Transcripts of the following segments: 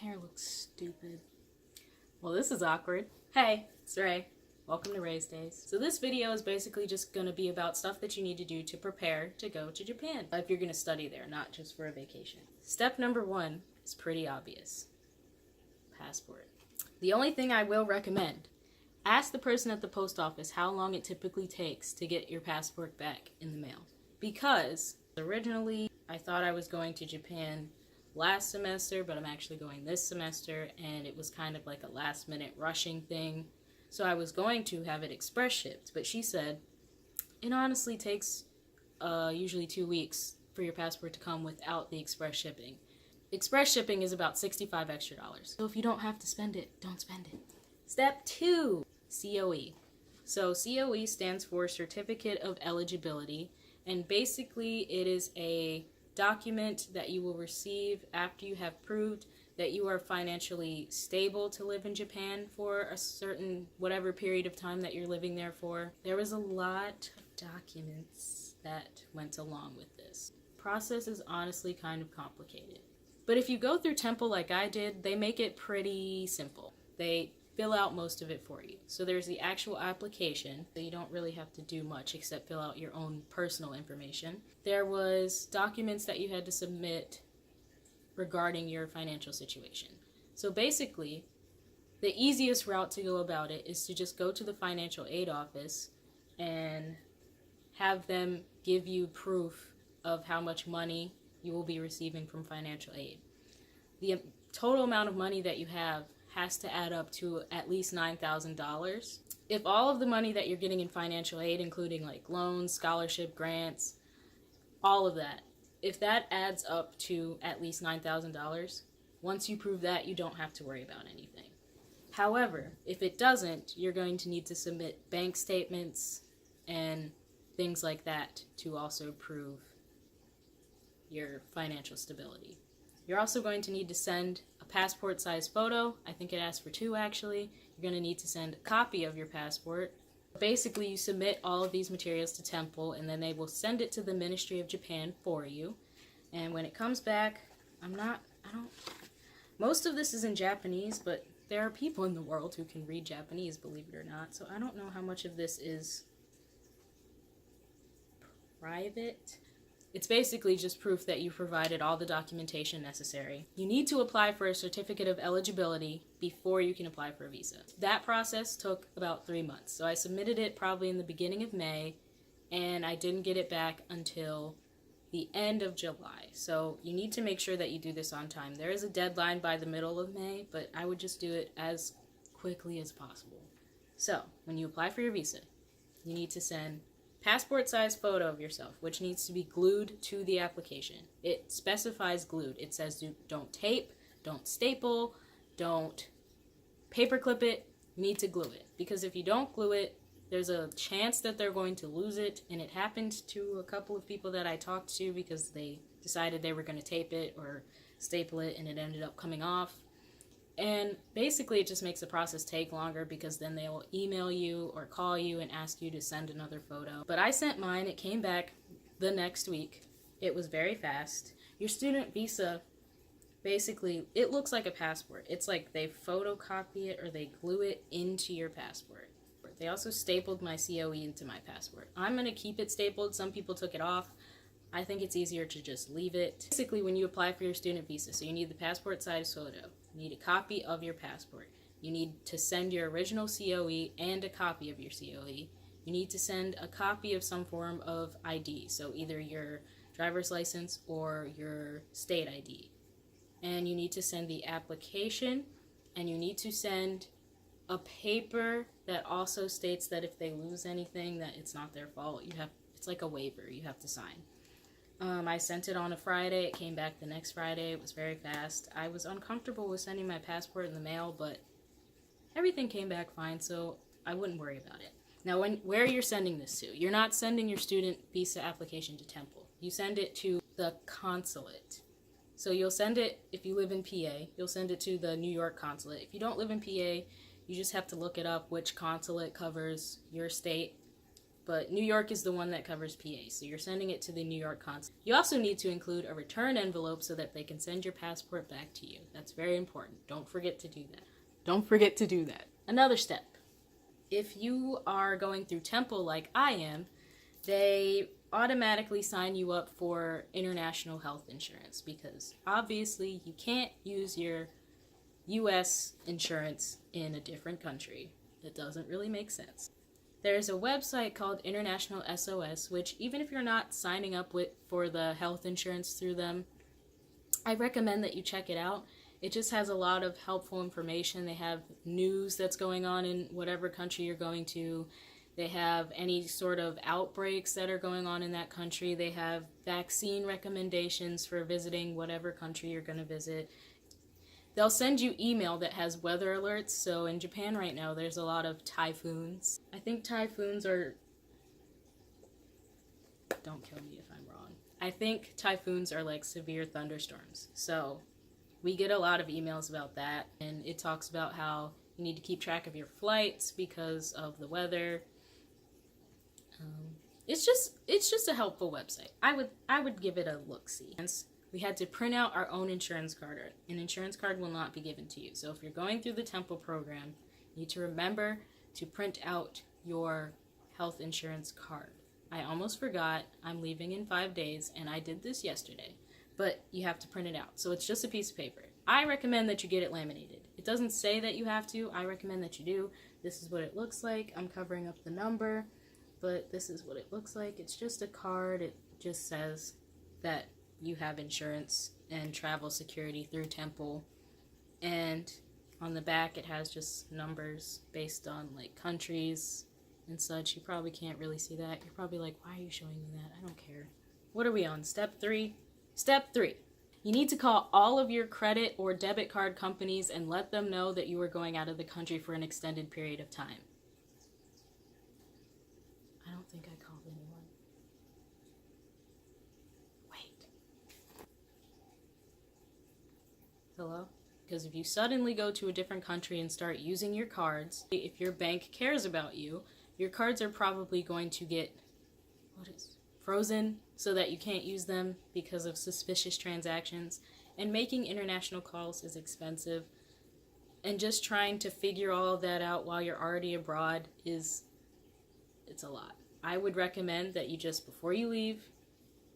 Hair looks stupid. Well, this is awkward. Hey, it's Ray. Welcome to Ray's Days. So this video is basically just going to be about stuff that you need to do to prepare to go to Japan. If you're going to study there, not just for a vacation. Step number 1 is pretty obvious. Passport. The only thing I will recommend, ask the person at the post office how long it typically takes to get your passport back in the mail. Because originally I thought I was going to Japan last semester, but I'm actually going this semester, and it was kind of like a last minute rushing thing. So I was going to have it express shipped, but she said it honestly takes usually 2 weeks for your passport to come without the express shipping. Express shipping is about $65 extra. So if you don't have to spend it, don't spend it. Step 2, COE. So COE stands for Certificate of Eligibility, and basically it is a document that you will receive after you have proved that you are financially stable to live in Japan for a certain whatever period of time that you're living there for. There was a lot of documents that went along with this. Process is honestly kind of complicated. But if you go through Temple like I did, they make it pretty simple. They fill out most of it for you. So there's the actual application, so you don't really have to do much except fill out your own personal information. There was documents that you had to submit regarding your financial situation. So basically, the easiest route to go about it is to just go to the financial aid office and have them give you proof of how much money you will be receiving from financial aid. The total amount of money that you have has to add up to at least $9,000. If all of the money that you're getting in financial aid, including like loans, scholarship, grants, all of that, if that adds up to at least $9,000, once you prove that, you don't have to worry about anything. However, if it doesn't, you're going to need to submit bank statements and things like that to also prove your financial stability. You're also going to need to send a passport size photo. I think it asks for 2 actually. You're going to need to send a copy of your passport. Basically, you submit all of these materials to Temple, and then they will send it to the Ministry of Japan for you. And when it comes back, most of this is in Japanese, but there are people in the world who can read Japanese, believe it or not. So I don't know how much of this is private. It's basically just proof that you provided all the documentation necessary. You need to apply for a certificate of eligibility before you can apply for a visa. That process took about 3 months. So I submitted it probably in the beginning of May, and I didn't get it back until the end of July. So you need to make sure that you do this on time. There is a deadline by the middle of May, but I would just do it as quickly as possible. So when you apply for your visa, you need to send passport size photo of yourself, which needs to be glued to the application. It specifies glued. It says don't tape, don't staple, don't paperclip it. You need to glue it, because if you don't glue it, there's a chance that they're going to lose it. And it happened to a couple of people that I talked to because they decided they were going to tape it or staple it, and it ended up coming off. And basically it just makes the process take longer, because then they will email you or call you and ask you to send another photo. But I sent mine. It came back the next week. It was very fast. Your student visa, basically, it looks like a passport. It's like they photocopy it or they glue it into your passport. They also stapled my COE into my passport. I'm going to keep it stapled. Some people took it off. I think it's easier to just leave it. Basically, when you apply for your student visa, so you need the passport size photo. You need a copy of your passport. You need to send your original COE and a copy of your COE. You need to send a copy of some form of ID, so either your driver's license or your state ID. And you need to send the application, and you need to send a paper that also states that if they lose anything, that it's not their fault. It's like a waiver you have to sign. I sent it on a Friday. It came back the next Friday. It was very fast. I was uncomfortable with sending my passport in the mail, but everything came back fine, so I wouldn't worry about it. Now, where you're sending this to, you're not sending your student visa application to Temple. You send it to the consulate. So you'll send it, if you live in PA, you'll send it to the New York consulate. If you don't live in PA, you just have to look it up which consulate covers your state, but New York is the one that covers PA, so you're sending it to the New York consulate. You also need to include a return envelope so that they can send your passport back to you. That's very important. Don't forget to do that. Don't forget to do that. Another step. If you are going through Temple like I am, they automatically sign you up for international health insurance because obviously you can't use your US insurance in a different country. It doesn't really make sense. There's a website called International SOS, which even if you're not signing up for the health insurance through them, I recommend that you check it out. It just has a lot of helpful information. They have news that's going on in whatever country you're going to. They have any sort of outbreaks that are going on in that country. They have vaccine recommendations for visiting whatever country you're going to visit. They'll send you email that has weather alerts. So in Japan right now, there's a lot of typhoons. I think typhoons are... Don't kill me if I'm wrong. I think typhoons are like severe thunderstorms. So we get a lot of emails about that. And it talks about how you need to keep track of your flights because of the weather. It's just a helpful website. I would give it a look-see. We had to print out our own insurance card. An insurance card will not be given to you. So if you're going through the Temple program, you need to remember to print out your health insurance card. I almost forgot. I'm leaving in 5 days, and I did this yesterday. But you have to print it out. So it's just a piece of paper. I recommend that you get it laminated. It doesn't say that you have to. I recommend that you do. This is what it looks like. I'm covering up the number, but this is what it looks like. It's just a card. It just says that you have insurance and travel security through Temple, and on the back it has just numbers based on like countries and such. You probably can't really see that. You're probably like, why are you showing me that? I don't care. What are we on? Step 3? Step 3. You need to call all of your credit or debit card companies and let them know that you are going out of the country for an extended period of time. I don't think I called anyone. Hello? Because if you suddenly go to a different country and start using your cards, if your bank cares about you, your cards are probably going to get frozen so that you can't use them because of suspicious transactions. And making international calls is expensive. And just trying to figure all of that out while you're already abroad it's a lot. I would recommend that you just, before you leave,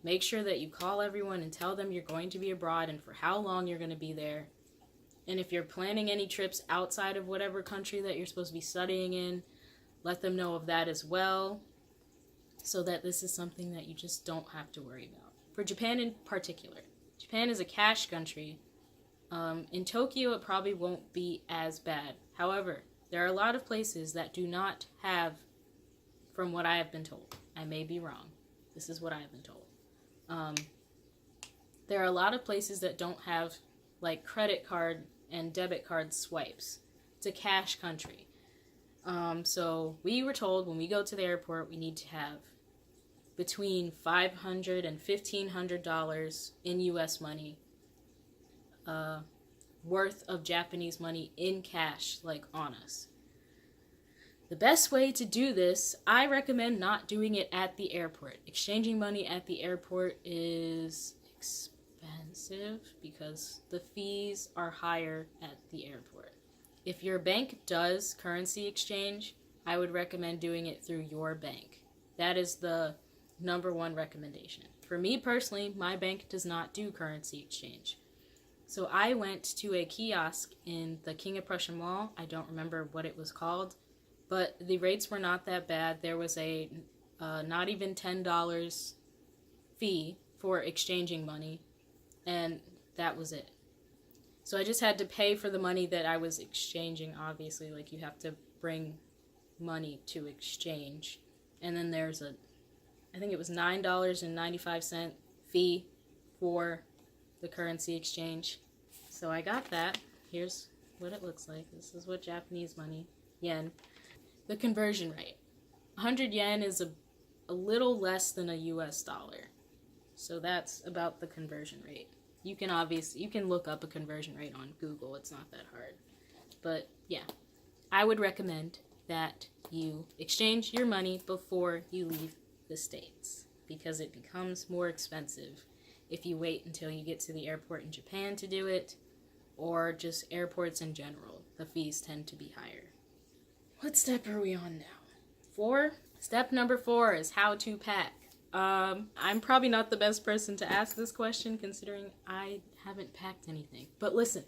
make sure that you call everyone and tell them you're going to be abroad and for how long you're going to be there. And if you're planning any trips outside of whatever country that you're supposed to be studying in, let them know of that as well, so that this is something that you just don't have to worry about. For Japan in particular, Japan is a cash country. In Tokyo, it probably won't be as bad. However, there are a lot of places that do not have, from what I have been told. I may be wrong. This is what I have been told. There are a lot of places that don't have like credit card and debit card swipes. It's a cash country. So we were told when we go to the airport, we need to have between $500 and $1,500 in US money, worth of Japanese money in cash, like on us. The best way to do this, I recommend not doing it at the airport. Exchanging money at the airport is expensive because the fees are higher at the airport. If your bank does currency exchange, I would recommend doing it through your bank. That is the #1 recommendation. For me personally, my bank does not do currency exchange. So I went to a kiosk in the King of Prussia Mall. I don't remember what it was called, but the rates were not that bad. There was a not even $10 fee for exchanging money, and that was it. So I just had to pay for the money that I was exchanging, obviously. Like, you have to bring money to exchange. And then there's I think it was $9.95 fee for the currency exchange. So I got that. Here's what it looks like. This is what Japanese money, yen. The conversion rate. 100 yen is a little less than a US dollar. So that's about the conversion rate. You can look up a conversion rate on Google. It's not that hard. But yeah, I would recommend that you exchange your money before you leave the States, because it becomes more expensive if you wait until you get to the airport in Japan to do it, or just airports in general. The fees tend to be higher. What step are we on now? 4? Step number 4 is how to pack. I'm probably not the best person to ask this question considering I haven't packed anything. But listen.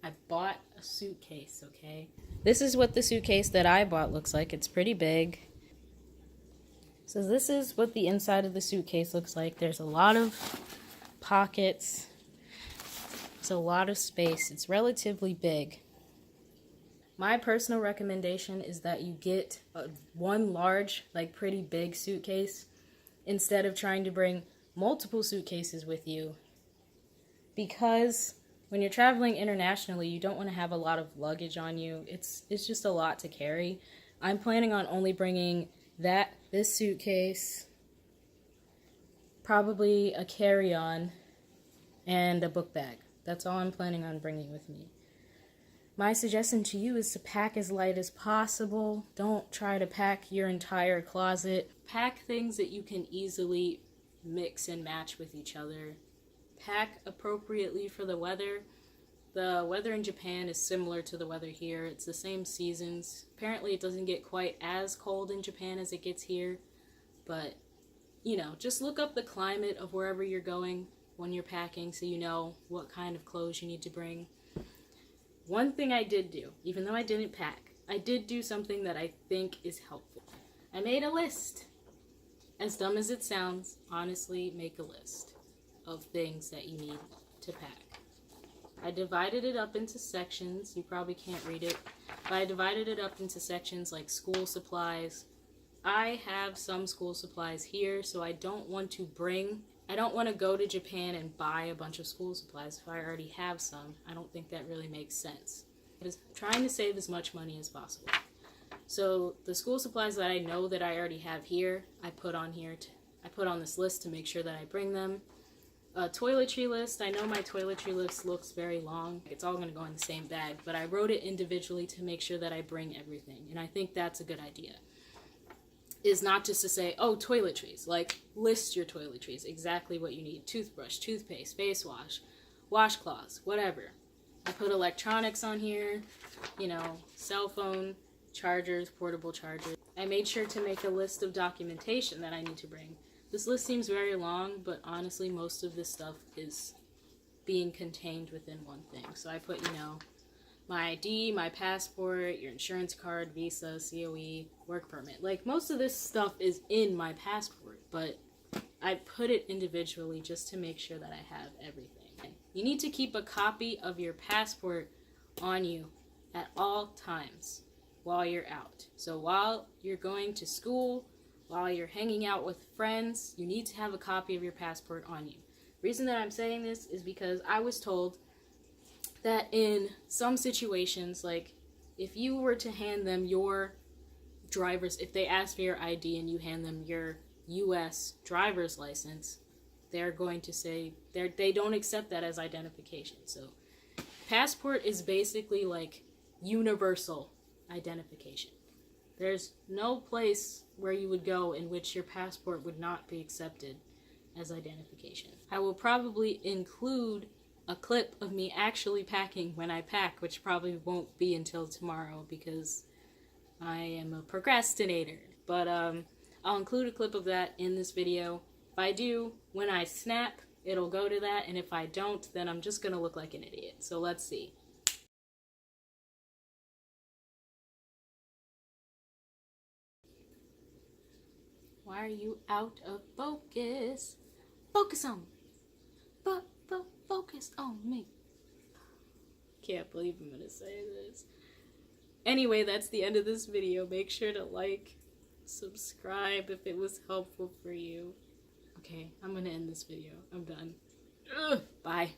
I bought a suitcase, okay? This is what the suitcase that I bought looks like. It's pretty big. So this is what the inside of the suitcase looks like. There's a lot of pockets. It's a lot of space. It's relatively big. My personal recommendation is that you get one large, like pretty big suitcase instead of trying to bring multiple suitcases with you, because when you're traveling internationally, you don't want to have a lot of luggage on you. It's just a lot to carry. I'm planning on only bringing this suitcase, probably a carry-on, and a book bag. That's all I'm planning on bringing with me. My suggestion to you is to pack as light as possible. Don't try to pack your entire closet. Pack things that you can easily mix and match with each other. Pack appropriately for the weather. The weather in Japan is similar to the weather here. It's the same seasons. Apparently it doesn't get quite as cold in Japan as it gets here. But, you know, just look up the climate of wherever you're going when you're packing so you know what kind of clothes you need to bring. One thing I did do, even though I didn't pack, I did do something that I think is helpful. I made a list. As dumb as it sounds, honestly, make a list of things that you need to pack. I divided it up into sections. You probably can't read it, but I divided it up into sections like school supplies. I have some school supplies here, so I don't want to go to Japan and buy a bunch of school supplies if I already have some. I don't think that really makes sense. I was trying to save as much money as possible. So the school supplies that I know that I already have here, I put on this list to make sure that I bring them. A toiletry list. I know my toiletry list looks very long. It's all going to go in the same bag, but I wrote it individually to make sure that I bring everything, and I think that's a good idea. Is not just to say, oh, toiletries. Like, list your toiletries, exactly what you need. Toothbrush, toothpaste, face wash, washcloths, whatever. I put electronics on here, you know, cell phone, chargers, portable chargers. I made sure to make a list of documentation that I need to bring. This list seems very long, but honestly, most of this stuff is being contained within one thing. So I put, you know, my ID, my passport, your insurance card, visa, COE, work permit. Like, most of this stuff is in my passport, but I put it individually just to make sure that I have everything. You need to keep a copy of your passport on you at all times while you're out. So while you're going to school, while you're hanging out with friends, you need to have a copy of your passport on you. The reason that I'm saying this is because I was told that in some situations, like if you were to hand them your if they ask for your ID and you hand them your U.S. driver's license, they're going to say they don't accept that as identification. So passport is basically like universal identification. There's no place where you would go in which your passport would not be accepted as identification. I will probably include a clip of me actually packing when I pack, which probably won't be until tomorrow because I am a procrastinator. But I'll include a clip of that in this video. If I do, when I snap, it'll go to that, and if I don't, then I'm just gonna look like an idiot. So let's see. Why are you out of focus? Focus on me. Focus on me. Can't believe I'm gonna say this. Anyway, that's the end of this video. Make sure to like, subscribe if it was helpful for you. Okay, I'm gonna end this video. I'm done. Ugh, bye.